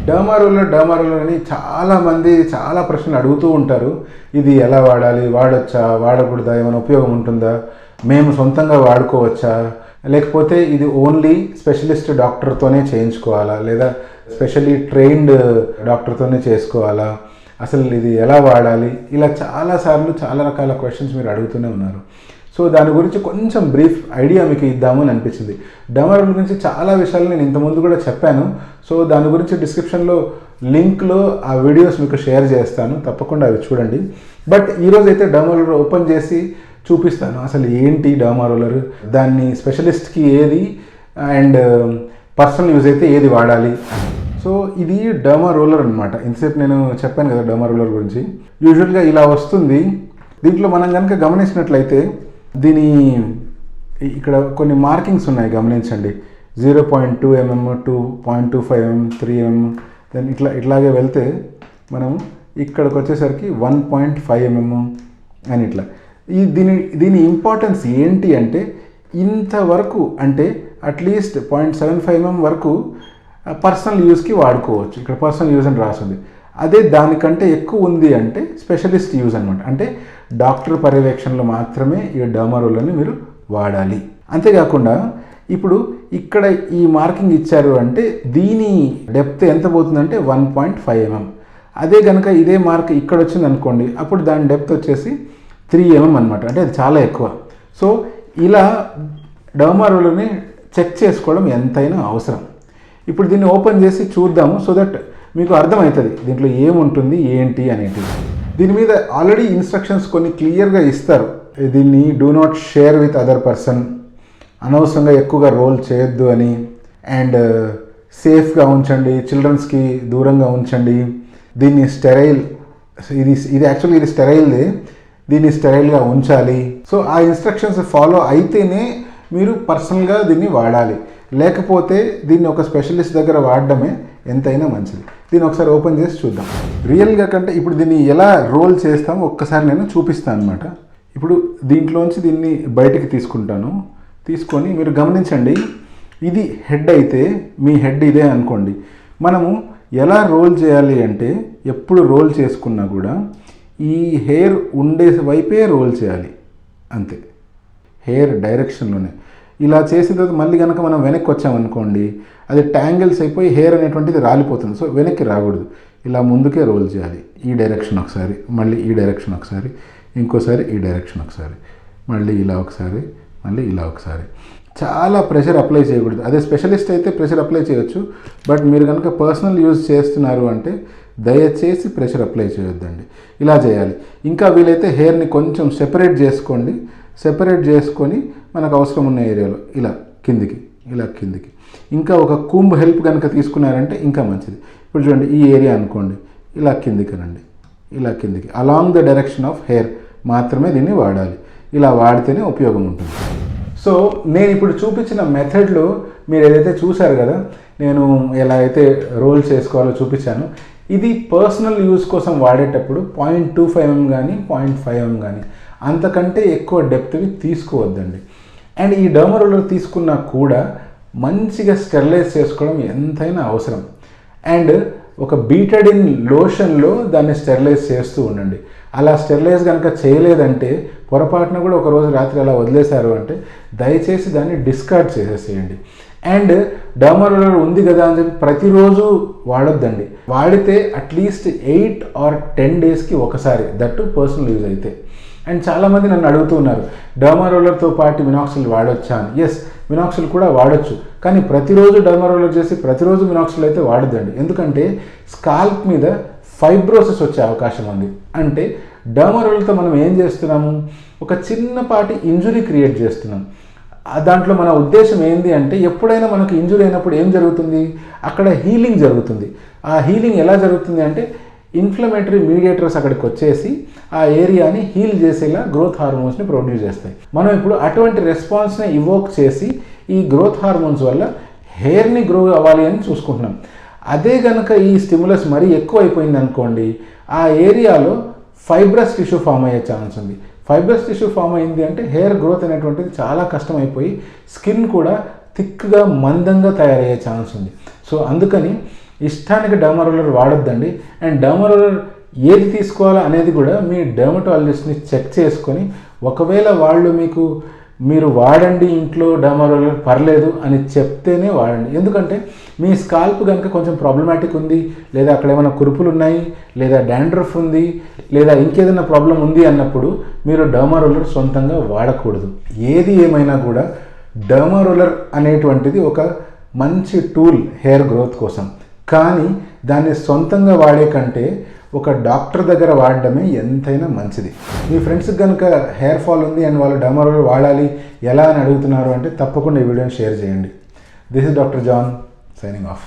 Derma roller అని చాలామంది చాలా ప్రశ్నలు అడుగుతూ ఉంటారు. ఇది ఎలా వాడాలి, వాడొచ్చా, వాడకూడదా, ఏమైనా ఉపయోగం ఉంటుందా, మేము సొంతంగా వాడుకోవచ్చా, లేకపోతే ఇది ఓన్లీ స్పెషలిస్ట్ డాక్టర్తోనే చేయించుకోవాలా, లేదా స్పెషల్లీ ట్రైన్డ్ డాక్టర్తోనే చేసుకోవాలా, అసలు ఇది ఎలా వాడాలి, ఇలా చాలాసార్లు చాలా రకాల క్వశ్చన్స్ మీరు అడుగుతూనే ఉన్నారు. సో దాని గురించి కొంచెం బ్రీఫ్ ఐడియా మీకు ఇద్దాము అని అనిపించింది. డర్మా రోలర్ గురించి చాలా విషయాలు నేను ఇంతకుముందు కూడా చెప్పాను. సో దాని గురించి డిస్క్రిప్షన్లో లింక్లో ఆ వీడియోస్ మీకు షేర్ చేస్తాను, తప్పకుండా అవి చూడండి. బట్ ఈరోజు అయితే డర్మా రోలర్ ఓపెన్ చేసి చూపిస్తాను అసలు ఏంటి డర్మా రోలర్, దాన్ని స్పెషలిస్ట్కి ఏది అండ్ పర్సనల్ యూజ్ అయితే ఏది వాడాలి. సో ఇది డర్మా రోలర్ అనమాట. ఇంతసేపు నేను చెప్పాను కదా డర్మా రోలర్ గురించి. యూజువల్గా ఇలా వస్తుంది. దీంట్లో మనం కనుక గమనించినట్లయితే దీని ఇక్కడ కొన్ని మార్కింగ్స్ ఉన్నాయి, గమనించండి. 0.2 mm, 2.25 mm, 3 mm, దెన్ ఇట్లాగే వెళ్తే మనం ఇక్కడికి వచ్చేసరికి 1.5 mm అని ఇట్లా. దీని ఇంపార్టెన్స్ ఏంటి అంటే ఇంతవరకు అంటే అట్లీస్ట్ 0.75 mm వరకు పర్సనల్ యూజ్కి వాడుకోవచ్చు. ఇక్కడ పర్సనల్ యూజ్ అని రాసింది. అదే దానికంటే ఎక్కువ ఉంది అంటే స్పెషలిస్ట్ యూజ్ అనమాట. అంటే డాక్టర్ పర్యవేక్షణలో మాత్రమే ఈ డర్మా రోలర్ని మీరు వాడాలి. అంతేకాకుండా ఇప్పుడు ఇక్కడ ఈ మార్కింగ్ ఇచ్చారు అంటే దీని డెప్త్ ఎంత పోతుందంటే 1.5 mm. అదే కనుక ఇదే మార్క్ ఇక్కడ వచ్చింది అనుకోండి, అప్పుడు దాని డెప్త్ వచ్చేసి 3 mm అనమాట. అంటే అది చాలా ఎక్కువ. సో ఇలా డర్మా రోలర్ని చెక్ చేసుకోవడం ఎంతైనా అవసరం. ఇప్పుడు దీన్ని ఓపెన్ చేసి చూద్దాము, సో దట్ మీకు అర్థమవుతుంది దీంట్లో ఏముంటుంది ఏంటి అనేది. దీని మీద ఆల్రెడీ ఇన్స్ట్రక్షన్స్ కొన్ని క్లియర్గా ఇస్తారు. దీన్ని do not share with other person, అనవసరంగా ఎక్కువగా రోల్ చేయొద్దు అని, అండ్ సేఫ్గా ఉంచండి, చిల్డ్రన్స్కి దూరంగా ఉంచండి, దీన్ని స్టెరైల్, ఇది యాక్చువల్లీ ఇది స్టెరైల్దే, దీన్ని స్టెరైల్గా ఉంచాలి. సో ఆ ఇన్స్ట్రక్షన్స్ ఫాలో అయితేనే మీరు పర్సనల్గా దీన్ని వాడాలి, లేకపోతే దీన్ని ఒక స్పెషలిస్ట్ దగ్గర వాడడమే ఎంతైనా మంచిది. దీన్ని ఒకసారి ఓపెన్ చేసి చూద్దాం. రియల్గా కంటే ఇప్పుడు దీన్ని ఎలా రోల్ చేస్తామో ఒక్కసారి నేను చూపిస్తాను అనమాట. ఇప్పుడు దీంట్లోంచి దీన్ని బయటికి తీసుకుంటాను. తీసుకొని మీరు గమనించండి, ఇది హెడ్ అయితే మీ హెడ్ ఇదే అనుకోండి. మనము ఎలా రోల్ చేయాలి అంటే ఎప్పుడు రోల్ చేసుకున్నా కూడా ఈ హెయిర్ ఉండే వైపే రోల్ చేయాలి, అంతే, హెయిర్ డైరెక్షన్లోనే. ఇలా చేసిన తర్వాత మళ్ళీ కనుక మనం వెనక్కి వచ్చామనుకోండి, అది ట్యాంగిల్స్ అయిపోయి హెయిర్ అనేటువంటిది రాలిపోతుంది. సో వెనక్కి రాకూడదు, ఇలా ముందుకే రోల్ చేయాలి. ఈ డైరెక్షన్ ఒకసారి, మళ్ళీ ఈ డైరెక్షన్ ఒకసారి, ఇంకోసారి ఈ డైరెక్షన్ ఒకసారి, మళ్ళీ ఇలా ఒకసారి, మళ్ళీ ఇలా ఒకసారి. చాలా ప్రెషర్ అప్లై చేయకూడదు. అదే స్పెషలిస్ట్ అయితే ప్రెషర్ అప్లై చేయొచ్చు, బట్ మీరు కనుక పర్సనల్ యూజ్ చేస్తున్నారు అంటే దయచేసి ప్రెషర్ అప్లై చేయొద్దండి. ఇలా చేయాలి. ఇంకా వీలైతే హెయిర్ని కొంచెం సెపరేట్ చేసుకోండి. సెపరేట్ చేసుకొని మనకు అవసరం ఉన్న ఏరియాలో ఇలా కిందికి, ఇలా కిందికి. ఇంకా ఒక కుంబ్ హెల్ప్ కనుక తీసుకున్నారంటే ఇంకా మంచిది. ఇప్పుడు చూడండి, ఈ ఏరియా అనుకోండి, ఇలా కిందికి రండి, ఇలా కిందికి, along the direction of hair మాత్రమే దీన్ని వాడాలి. ఇలా వాడితేనే ఉపయోగం ఉంటుంది. సో నేను ఇప్పుడు చూపించిన మెథడ్లో మీరు ఏదైతే చూశారు కదా, నేను ఎలా అయితే రోల్ చేసుకోవాలో చూపించాను. ఇది పర్సనల్ యూజ్ కోసం వాడేటప్పుడు 0.25 mm కానీ 0.5 mm కానీ అంతకంటే ఎక్కువ డెప్త్వి తీసుకోవద్దండి. అండ్ ఈ డర్మా రోలర్ తీసుకున్నా కూడా మంచిగా స్టెరిలైజ్ చేసుకోవడం ఎంతైనా అవసరం. అండ్ ఒక బీటడిన్ లోషన్లో దాన్ని స్టెరిలైజ్ చేస్తూ ఉండండి. అలా స్టెరిలైజ్ కనుక చేయలేదంటే, పొరపాటున కూడా ఒకరోజు రాత్రి అలా వదిలేశారు అంటే దయచేసి దాన్ని డిస్కార్డ్ చేసేసేయండి. అండ్ డర్మా రోలర్ ఉంది కదా అని చెప్పి ప్రతిరోజు వాడొద్దండి. వాడితే అట్లీస్ట్ 8 or 10 daysకి ఒకసారి, దట్టు పర్సనల్ యూజ్ అయితే. అండ్ చాలామంది నన్ను అడుగుతూ ఉన్నారు, డర్మా రోలర్తో పాటు మినాక్సిల్ వాడొచ్చా అని. ఎస్, మినాక్సిల్ కూడా వాడొచ్చు, కానీ ప్రతిరోజు డర్మా రోలర్ చేసి ప్రతిరోజు మినాక్సిల్ అయితే వాడొద్దండి. ఎందుకంటే స్కాల్ప్ మీద ఫైబ్రోసిస్ వచ్చే అవకాశం ఉంది. అంటే డర్మా రోలర్తో మనం ఏం చేస్తున్నాము, ఒక చిన్నపాటి ఇంజురీ క్రియేట్ చేస్తున్నాం. దాంట్లో మన ఉద్దేశం ఏంటి అంటే, ఎప్పుడైనా మనకు ఇంజురీ అయినప్పుడు ఏం జరుగుతుంది, అక్కడ హీలింగ్ జరుగుతుంది. ఆ హీలింగ్ ఎలా జరుగుతుంది అంటే ఇన్ఫ్లమేటరీ మీడియేటర్స్ అక్కడికి వచ్చేసి ఆ ఏరియాని హీల్ చేసేలా గ్రోత్ హార్మోన్స్ని ప్రొడ్యూస్ చేస్తాయి. మనం ఇప్పుడు అటువంటి రెస్పాన్స్ని ఇవోక్ చేసి ఈ గ్రోత్ హార్మోన్స్ వల్ల హెయిర్ని గ్రో అవ్వాలి అని చూసుకుంటున్నాం. అదే కనుక ఈ స్టిమ్యులస్ మరీ ఎక్కువ అయిపోయింది అనుకోండి, ఆ ఏరియాలో ఫైబ్రస్ టిష్యూ ఫామ్ అయ్యే ఛాన్స్ ఉంది. ఫైబ్రస్ టిష్యూ ఫామ్ అయింది అంటే హెయిర్ గ్రోత్ అనేటువంటిది చాలా కష్టమైపోయి స్కిన్ కూడా థిక్గా మందంగా తయారయ్యే ఛాన్స్ ఉంది. సో అందుకని ఇష్టానికి డర్మా రోలర్ వాడొద్దండి. అండ్ డర్మా రోలర్ ఏది తీసుకోవాలా అనేది కూడా మీ డర్మటాలజిస్ట్ని చెక్ చేసుకొని, ఒకవేళ వాళ్ళు మీరు వాడండి ఇంట్లో డర్మా రోలర్ పర్లేదు అని చెప్తేనే వాడండి. ఎందుకంటే మీ స్కాల్ప్ కనుక కొంచెం ప్రాబ్లమాటిక్ ఉంది, లేదా అక్కడ ఏమైనా కురుపులు ఉన్నాయి, లేదా డాండ్రఫ్ ఉంది, లేదా ఇంకేదైనా ప్రాబ్లం ఉంది అన్నప్పుడు మీరు డర్మా రోలర్ సొంతంగా వాడకూడదు. ఏది ఏమైనా కూడా డర్మా రోలర్ అనేటువంటిది ఒక మంచి టూల్ హెయిర్ గ్రోత్ కోసం. కానీ దాన్ని సొంతంగా వాడే కంటే ఒక డాక్టర్ దగ్గర వాడడమే ఎంతైనా మంచిది. మీ ఫ్రెండ్స్కి కనుక హెయిర్ ఫాల్ ఉంది అండ్ వాళ్ళు డర్మా రోలర్ వాడాలి ఎలా అని అడుగుతున్నారు అంటే తప్పకుండా ఈ వీడియోని షేర్ చేయండి. This is doctor John signing of.